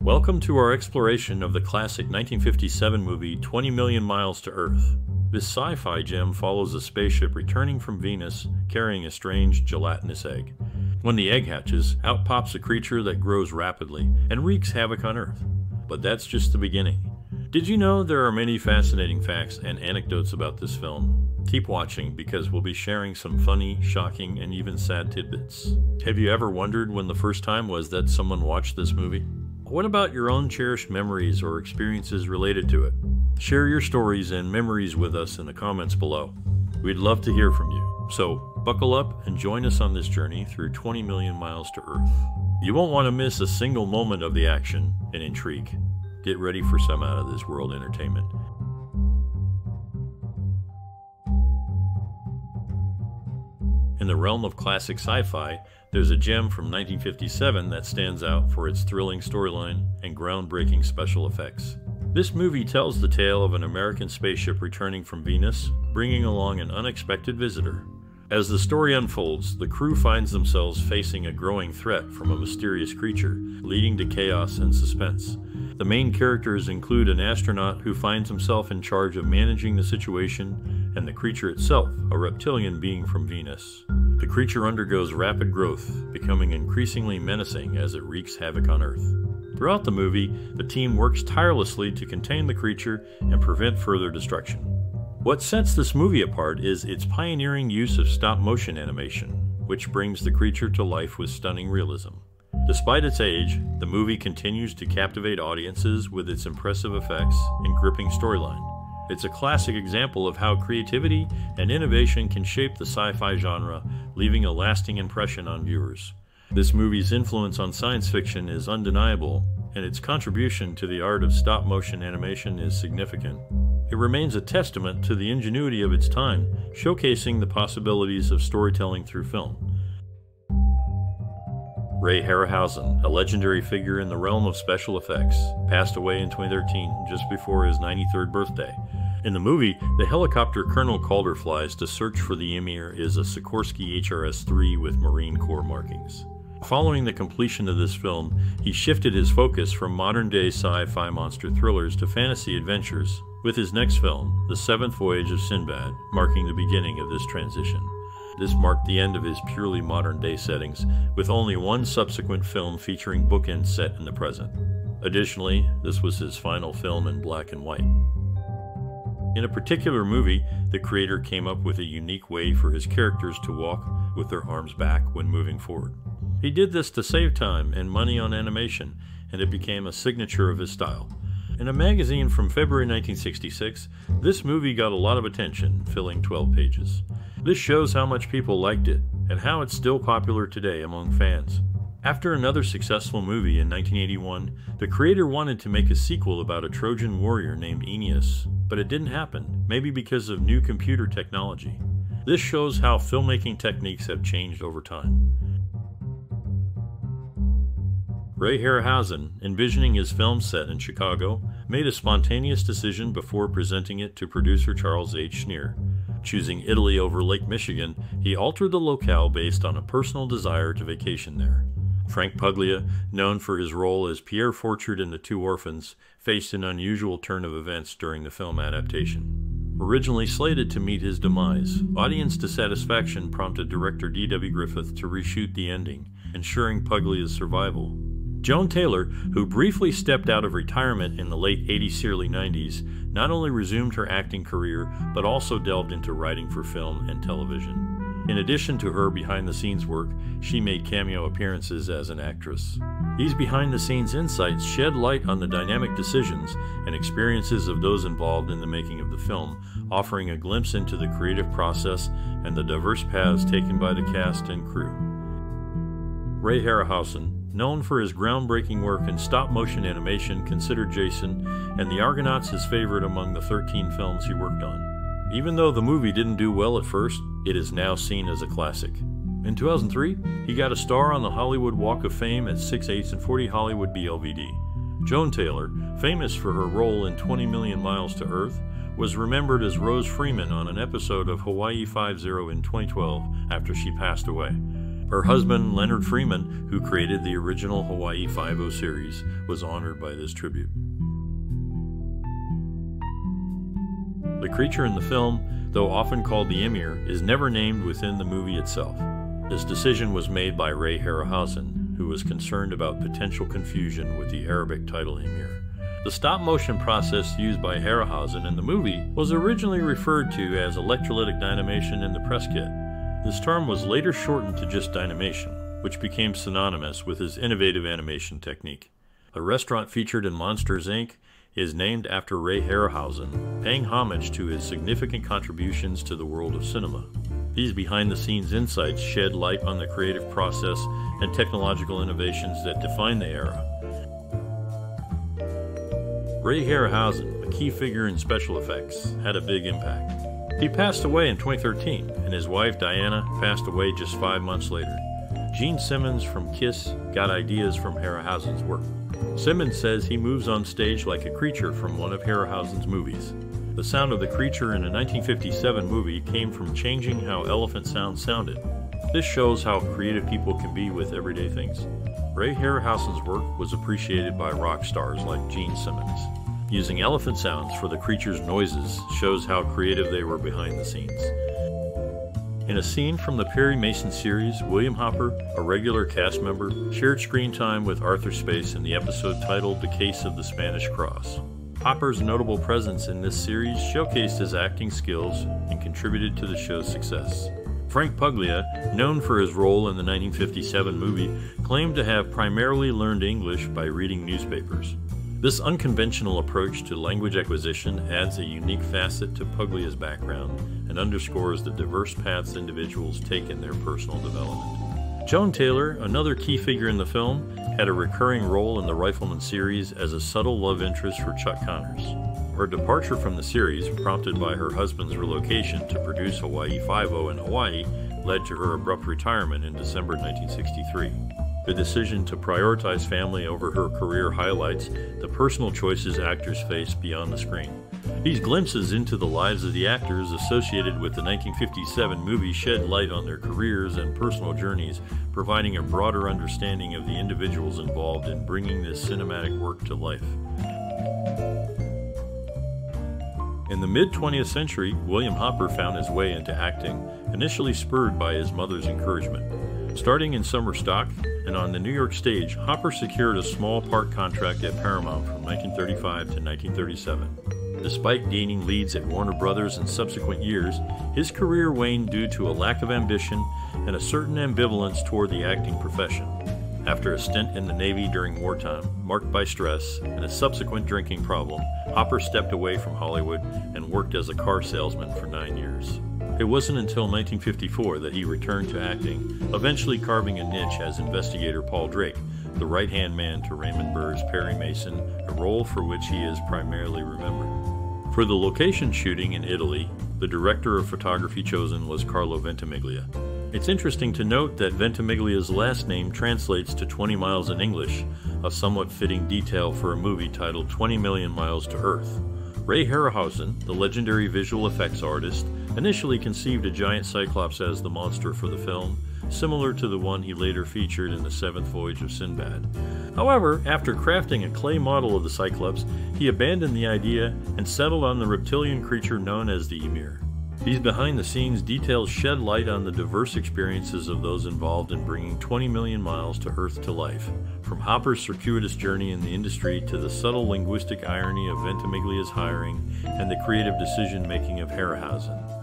Welcome to our exploration of the classic 1957 movie 20 Million Miles to Earth. This sci-fi gem follows a spaceship returning from Venus carrying a strange gelatinous egg. When the egg hatches, out pops a creature that grows rapidly and wreaks havoc on Earth. But that's just the beginning. Did you know there are many fascinating facts and anecdotes about this film? Keep watching because we'll be sharing some funny, shocking, and even sad tidbits. Have you ever wondered when the first time was that someone watched this movie? What about your own cherished memories or experiences related to it? Share your stories and memories with us in the comments below. We'd love to hear from you. So buckle up and join us on this journey through 20 million miles to Earth. You won't want to miss a single moment of the action and intrigue. Get ready for some out of this world entertainment. In the realm of classic sci-fi, there's a gem from 1957 that stands out for its thrilling storyline and groundbreaking special effects. This movie tells the tale of an American spaceship returning from Venus, bringing along an unexpected visitor. As the story unfolds, the crew finds themselves facing a growing threat from a mysterious creature, leading to chaos and suspense. The main characters include an astronaut who finds himself in charge of managing the situation, and the creature itself, a reptilian being from Venus. The creature undergoes rapid growth, becoming increasingly menacing as it wreaks havoc on Earth. Throughout the movie, the team works tirelessly to contain the creature and prevent further destruction. What sets this movie apart is its pioneering use of stop-motion animation, which brings the creature to life with stunning realism. Despite its age, the movie continues to captivate audiences with its impressive effects and gripping storyline. It's a classic example of how creativity and innovation can shape the sci-fi genre, leaving a lasting impression on viewers. This movie's influence on science fiction is undeniable, and its contribution to the art of stop-motion animation is significant. It remains a testament to the ingenuity of its time, showcasing the possibilities of storytelling through film. Ray Harryhausen, a legendary figure in the realm of special effects, passed away in 2013, just before his 93rd birthday. In the movie, the helicopter Colonel Calder flies to search for the Emir is a Sikorsky HRS-3 with Marine Corps markings. Following the completion of this film, he shifted his focus from modern-day sci-fi monster thrillers to fantasy adventures, with his next film, The Seventh Voyage of Sinbad, marking the beginning of this transition. This marked the end of his purely modern-day settings, with only one subsequent film featuring bookends set in the present. Additionally, this was his final film in black and white. In a particular movie, the creator came up with a unique way for his characters to walk with their arms back when moving forward. He did this to save time and money on animation, and it became a signature of his style. In a magazine from February 1966, this movie got a lot of attention, filling 12 pages. This shows how much people liked it, and how it's still popular today among fans. After another successful movie in 1981, the creator wanted to make a sequel about a Trojan warrior named Aeneas, but it didn't happen, maybe because of new computer technology. This shows how filmmaking techniques have changed over time. Ray Harryhausen, envisioning his film set in Chicago, made a spontaneous decision before presenting it to producer Charles H. Schneer. Choosing Italy over Lake Michigan, he altered the locale based on a personal desire to vacation there. Frank Puglia, known for his role as Pierre Fortune in The Two Orphans, faced an unusual turn of events during the film adaptation. Originally slated to meet his demise, audience dissatisfaction prompted director D.W. Griffith to reshoot the ending, ensuring Puglia's survival. Joan Taylor, who briefly stepped out of retirement in the late 80s, early 90s, not only resumed her acting career, but also delved into writing for film and television. In addition to her behind-the-scenes work, she made cameo appearances as an actress. These behind-the-scenes insights shed light on the dynamic decisions and experiences of those involved in the making of the film, offering a glimpse into the creative process and the diverse paths taken by the cast and crew. Ray Harryhausen, known for his groundbreaking work in stop-motion animation, considered Jason and the Argonauts his favorite among the 13 films he worked on. Even though the movie didn't do well at first, it is now seen as a classic. In 2003, he got a star on the Hollywood Walk of Fame at 6/8 and 40 Hollywood BLVD. Joan Taylor, famous for her role in 20 Million Miles to Earth, was remembered as Rose Freeman on an episode of Hawaii Five-0 in 2012 after she passed away. Her husband, Leonard Freeman, who created the original Hawaii Five-0 series, was honored by this tribute. The creature in the film, though often called the Emir, is never named within the movie itself. This decision was made by Ray Harryhausen, who was concerned about potential confusion with the Arabic title Emir. The stop-motion process used by Harryhausen in the movie was originally referred to as electrolytic dynamation in the press kit. This term was later shortened to just dynamation, which became synonymous with his innovative animation technique. A restaurant featured in Monsters, Inc. is named after Ray Harryhausen, paying homage to his significant contributions to the world of cinema. These behind-the-scenes insights shed light on the creative process and technological innovations that define the era. Ray Harryhausen, a key figure in special effects, had a big impact. He passed away in 2013, and his wife Diana passed away just 5 months later. Gene Simmons from KISS got ideas from Harryhausen's work. Simmons says he moves on stage like a creature from one of Harryhausen's movies. The sound of the creature in a 1957 movie came from changing how elephant sounds sounded. This shows how creative people can be with everyday things. Ray Harryhausen's work was appreciated by rock stars like Gene Simmons. Using elephant sounds for the creature's noises shows how creative they were behind the scenes. In a scene from the Perry Mason series, William Hopper, a regular cast member, shared screen time with Arthur Space in the episode titled The Case of the Spanish Cross. Hopper's notable presence in this series showcased his acting skills and contributed to the show's success. Frank Puglia, known for his role in the 1957 movie, claimed to have primarily learned English by reading newspapers. This unconventional approach to language acquisition adds a unique facet to Puglia's background and underscores the diverse paths individuals take in their personal development. Joan Taylor, another key figure in the film, had a recurring role in the Rifleman series as a subtle love interest for Chuck Connors. Her departure from the series, prompted by her husband's relocation to produce Hawaii Five-0 in Hawaii, led to her abrupt retirement in December 1963. The decision to prioritize family over her career highlights the personal choices actors face beyond the screen. These glimpses into the lives of the actors associated with the 1957 movie shed light on their careers and personal journeys, providing a broader understanding of the individuals involved in bringing this cinematic work to life. In the mid-20th century, William Hopper found his way into acting, initially spurred by his mother's encouragement. Starting in summer stock and on the New York stage, Hopper secured a small part contract at Paramount from 1935 to 1937. Despite gaining leads at Warner Brothers in subsequent years, his career waned due to a lack of ambition and a certain ambivalence toward the acting profession. After a stint in the Navy during wartime, marked by stress and a subsequent drinking problem, Hopper stepped away from Hollywood and worked as a car salesman for 9 years. It wasn't until 1954 that he returned to acting, eventually carving a niche as investigator Paul Drake, the right-hand man to Raymond Burr's Perry Mason, a role for which he is primarily remembered. For the location shooting in Italy, the director of photography chosen was Carlo Ventimiglia. It's interesting to note that Ventimiglia's last name translates to 20 miles in English, a somewhat fitting detail for a movie titled 20 Million Miles to Earth. Ray Harryhausen, the legendary visual effects artist, initially conceived a giant cyclops as the monster for the film, similar to the one he later featured in The Seventh Voyage of Sinbad. However, after crafting a clay model of the cyclops, he abandoned the idea and settled on the reptilian creature known as the Emir. These behind-the-scenes details shed light on the diverse experiences of those involved in bringing 20 million miles to Earth to life, from Hopper's circuitous journey in the industry to the subtle linguistic irony of Ventimiglia's hiring and the creative decision-making of Harryhausen.